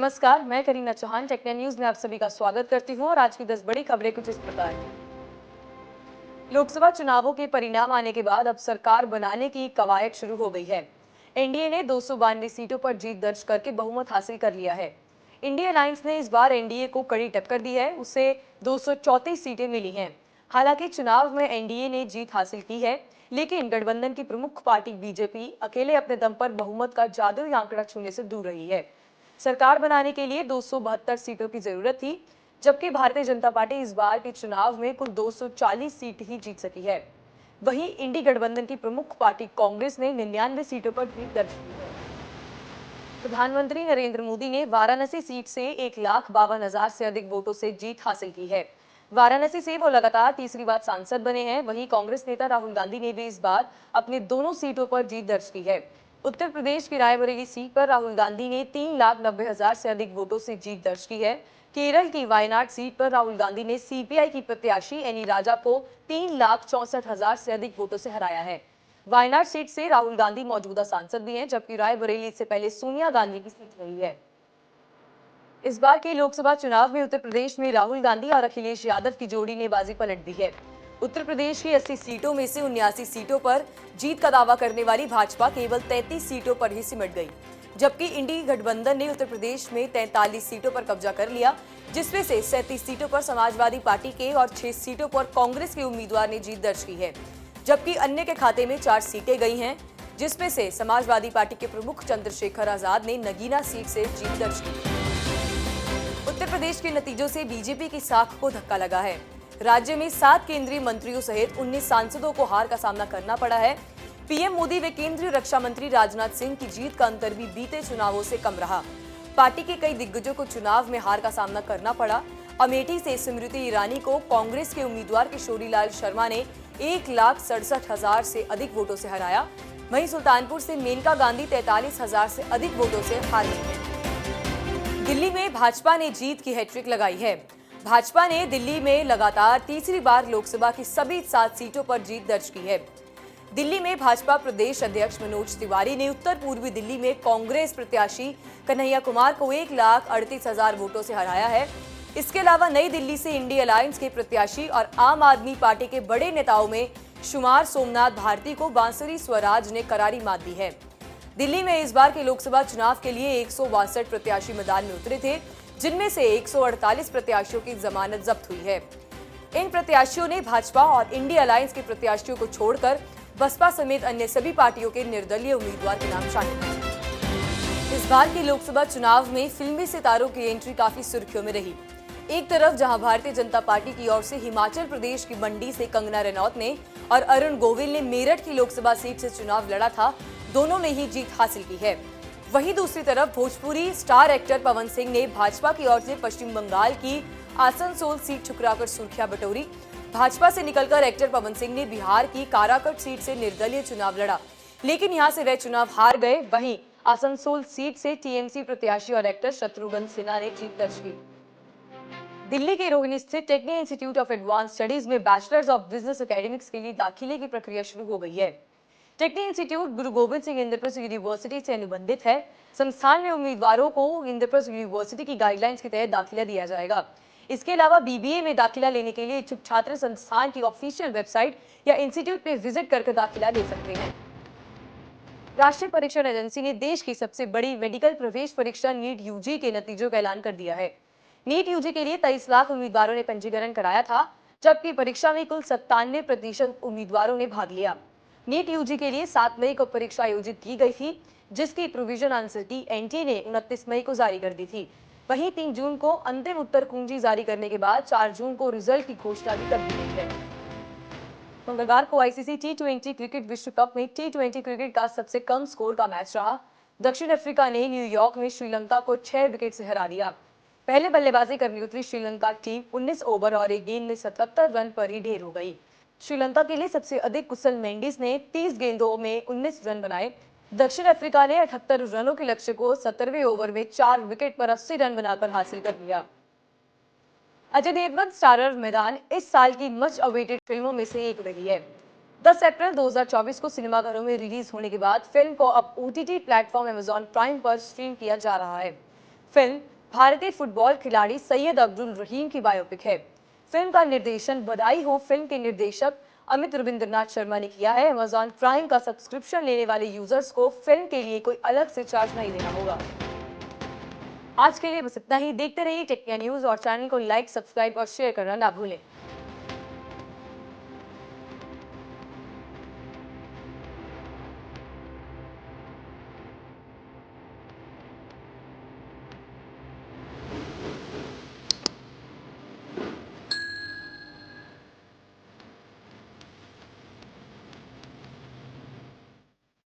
नमस्कार, मैं Kareena Chauhan techno news में आप सभी का स्वागत करती हूँ और आज की 10 बड़ी खबरें कुछ इस प्रकार हैं। लोकसभा चुनावों के परिणाम आने के बाद अब सरकार बनाने की कवायद शुरू हो गई है। एनडीए ने 292 सीटों पर जीत दर्ज करके बहुमत हासिल कर लिया है। इंडिया अलायंस ने इस बार एनडीए को कड़ी टक्कर दी है, उसे 234 सीटें मिली हैं। हालांकि चुनाव में एनडीए ने जीत हासिल की है, लेकिन गठबंधन की प्रमुख पार्टी बीजेपी अकेले अपने दम पर बहुमत का जादुई आंकड़ा छूने से दूर रही है। सरकार बनाने के लिए 272 सीटों की जरूरत थी, जबकि भारतीय जनता पार्टी इस बार के चुनाव में कुल 240 सीट ही जीत सकी है। वहीं इंडी गठबंधन की प्रमुख पार्टी कांग्रेस ने 99 सीटों पर जीत दर्ज की है। प्रधानमंत्री नरेंद्र मोदी ने वाराणसी सीट से 1,52,000 से अधिक वोटों से जीत हासिल की है। वाराणसी से वो लगातार तीसरी बार सांसद बने हैं। वहीं कांग्रेस नेता राहुल गांधी ने भी इस बार अपने दोनों सीटों पर जीत दर्ज की है। उत्तर प्रदेश की रायबरेली सीट पर राहुल गांधी ने 3,90,000 से अधिक वोटों से जीत दर्ज की है। केरल की वायनाड सीट पर राहुल गांधी ने सीपीआई की प्रत्याशी एनी राजा को 3,64,000 से अधिक वोटों से हराया है। वायनाड सीट से राहुल गांधी मौजूदा सांसद भी हैं, जबकि रायबरेली से पहले सोनिया गांधी की सीट रही है। इस बार के लोकसभा चुनाव में उत्तर प्रदेश में राहुल गांधी और अखिलेश यादव की जोड़ी ने बाजी पलट दी है। उत्तर प्रदेश की 80 सीटों में से 79 सीटों पर जीत का दावा करने वाली भाजपा केवल 33 सीटों पर ही सिमट गई, जबकि इंडी गठबंधन ने उत्तर प्रदेश में 43 सीटों पर कब्जा कर लिया, जिसमें से 37 सीटों पर समाजवादी पार्टी के और 6 सीटों पर कांग्रेस के उम्मीदवार ने जीत दर्ज की है, जबकि अन्य के खाते में 4 सीटें गई हैं, जिसमें से समाजवादी पार्टी के प्रमुख चंद्रशेखर आजाद ने नगीना सीट से जीत दर्ज की। उत्तर प्रदेश के नतीजों से बीजेपी की साख को धक्का लगा है। राज्य में 7 केंद्रीय मंत्रियों सहित 19 सांसदों को हार का सामना करना पड़ा है। पीएम मोदी व केंद्रीय रक्षा मंत्री राजनाथ सिंह की जीत का अंतर भी बीते चुनावों से कम रहा। पार्टी के कई दिग्गजों को चुनाव में हार का सामना करना पड़ा। अमेठी से स्मृति ईरानी को कांग्रेस के उम्मीदवार किशोरीलाल शर्मा ने 1,67,000 से अधिक वोटों से हराया। वहीं सुल्तानपुर से मेनका गांधी 43,000 से अधिक वोटों से हार गई है। दिल्ली में भाजपा ने जीत की हैट्रिक लगाई है। भाजपा ने दिल्ली में लगातार तीसरी बार लोकसभा की सभी 7 सीटों पर जीत दर्ज की है। दिल्ली में भाजपा प्रदेश अध्यक्ष मनोज तिवारी ने उत्तर पूर्वी दिल्ली में कांग्रेस प्रत्याशी कन्हैया कुमार को 1,38,000 वोटों से हराया है। इसके अलावा नई दिल्ली से इंडिया अलायंस के प्रत्याशी और आम आदमी पार्टी के बड़े नेताओं में शुमार सोमनाथ भारती को बांसुरी स्वराज ने करारी मात दी है। दिल्ली में इस बार के लोकसभा चुनाव के लिए 162 प्रत्याशी मैदान में उतरे थे, जिनमें से 148 प्रत्याशियों की जमानत जब्त हुई है। इन प्रत्याशियों ने भाजपा और इंडिया अलायंस के प्रत्याशियों को छोड़कर बसपा समेत अन्य सभी पार्टियों के निर्दलीय उम्मीदवार के नाम शामिल हैं। इस बार के लोकसभा चुनाव में फिल्मी सितारों की एंट्री काफी सुर्खियों में रही। एक तरफ जहां भारतीय जनता पार्टी की ओर से हिमाचल प्रदेश की मंडी से कंगना रनौत ने और अरुण गोविल ने मेरठ की लोकसभा सीट से चुनाव लड़ा था, दोनों ने ही जीत हासिल की है। वहीं दूसरी तरफ भोजपुरी स्टार एक्टर पवन सिंह ने भाजपा की ओर से पश्चिम बंगाल की आसनसोल सीट ठुकराकर सुर्खियां बटोरी। भाजपा से निकलकर एक्टर पवन सिंह ने बिहार की काराकट सीट से निर्दलीय चुनाव लड़ा, लेकिन यहां से वह चुनाव हार गए। वहीं आसनसोल सीट से टीएमसी प्रत्याशी और एक्टर शत्रुघ्न सिन्हा ने जीत दर्ज की। दिल्ली के रोहिणी स्थित techno institute of advance studies में बैचलर्स ऑफ बिजनेस एकेडमिक्स के लिए दाखिले की प्रक्रिया शुरू हो गई है। टेक्नो इंस्टीट्यूट गुरु गोविंद सिंह इंद्रप्रस्थ यूनिवर्सिटी से अनुबंधित है। संस्थान में उम्मीदवारों को इंद्रप्रस्थ यूनिवर्सिटी की गाइडलाइंस के तहत दाखिला दिया जाएगा। इसके अलावा बीबीए में दाखिला लेने के लिए इच्छुक छात्र संस्थान की ऑफिशियल वेबसाइट या इंस्टीट्यूट पे विजिट करके दाखिला ले सकते हैं। राष्ट्रीय परीक्षण एजेंसी ने देश की सबसे बड़ी मेडिकल प्रवेश परीक्षा नीट यूजी के नतीजों का ऐलान कर दिया है। नीट यूजी के लिए 23 लाख उम्मीदवारों ने पंजीकरण कराया था, जबकि परीक्षा में कुल 97% उम्मीदवारों ने भाग लिया। नीट यूजी के लिए 7 मई को परीक्षा आयोजित की गई थी, जिसकी प्रोविजन आंसर की एनटीए ने 29 मई को जारी कर दी थी। वहीं 3 जून को अंतिम उत्तर कुंजी जारी करने के बाद 4 जून को रिजल्ट की घोषणा भी कर दी गई है। मंगलवार को आईसीसी टी20 क्रिकेट विश्व कप में टी20 क्रिकेट का सबसे कम स्कोर का मैच रहा। दक्षिण अफ्रीका ने न्यूयॉर्क में श्रीलंका को 6 विकेट से हरा दिया। पहले बल्लेबाजी करने उतरी श्रीलंका टीम 19 ओवर और एक गेंद में 77 रन पर ही ढेर हो गई। श्रीलंका के लिए सबसे अधिक कुशल मेंडिस ने 30 गेंदों में 19 रन बनाए। दक्षिण अफ्रीका ने 78 रनों के लक्ष्य को 17वें ओवर में 4 विकेट पर 80 रन बनाकर हासिल कर लिया। अजय देवगन स्टारर मैदान इस साल की मच अवेटेड फिल्मों में से एक रही है। 10 अप्रैल 2024 को सिनेमाघरों में रिलीज होने के बाद फिल्म को अब ओटीटी प्लेटफॉर्म अमेजॉन प्राइम पर स्ट्रीम किया जा रहा है। फिल्म भारतीय फुटबॉल खिलाड़ी सैयद अब्दुल रहीम की बायोपिक है। फिल्म का निर्देशन बधाई हो फिल्म के निर्देशक अमित रविंद्रनाथ शर्मा ने किया है। अमेजॉन प्राइम का सब्सक्रिप्शन लेने वाले यूजर्स को फिल्म के लिए कोई अलग से चार्ज नहीं देना होगा। आज के लिए बस इतना ही। देखते रहिए टेक इंडिया न्यूज और चैनल को लाइक, सब्सक्राइब और शेयर करना ना भूलें।